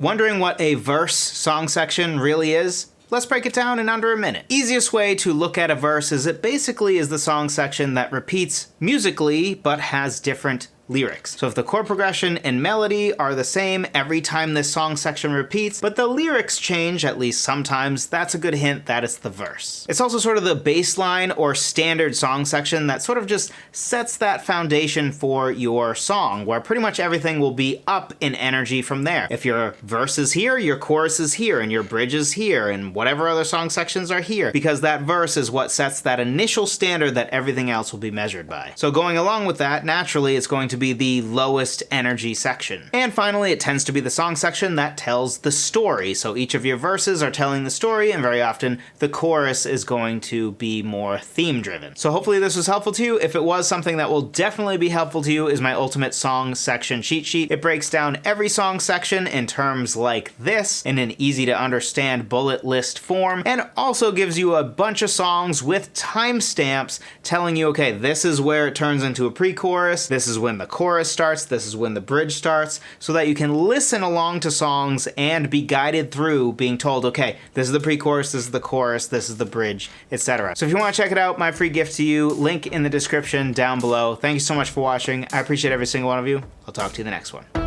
Wondering what a verse song section really is? Let's break it down in under a minute. Easiest way to look at a verse is it basically is the song section that repeats musically but has different lyrics. So if the chord progression and melody are the same every time this song section repeats, but the lyrics change at least sometimes, that's a good hint that it's the verse. It's also sort of the baseline or standard song section that sort of just sets that foundation for your song, where pretty much everything will be up in energy from there. If your verse is here, your chorus is here, and your bridge is here, and whatever other song sections are here, because that verse is what sets that initial standard that everything else will be measured by. So going along with that, naturally it's going to be the lowest energy section. And finally, it tends to be the song section that tells the story. So each of your verses are telling the story, and very often the chorus is going to be more theme driven. So hopefully this was helpful to you. If it was, something that will definitely be helpful to you is my ultimate song section cheat sheet. It breaks down every song section in terms like this in an easy to understand bullet list form, and also gives you a bunch of songs with timestamps telling you, okay, this is where it turns into a pre-chorus, this is when the chorus starts, this is when the bridge starts, so that you can listen along to songs and be guided through being told, okay, this is the pre-chorus, this is the chorus, this is the bridge, etc. So if you want to check it out, my free gift to you, link in the description down below. Thank you so much for watching. I appreciate every single one of you. I'll talk to you in the next one.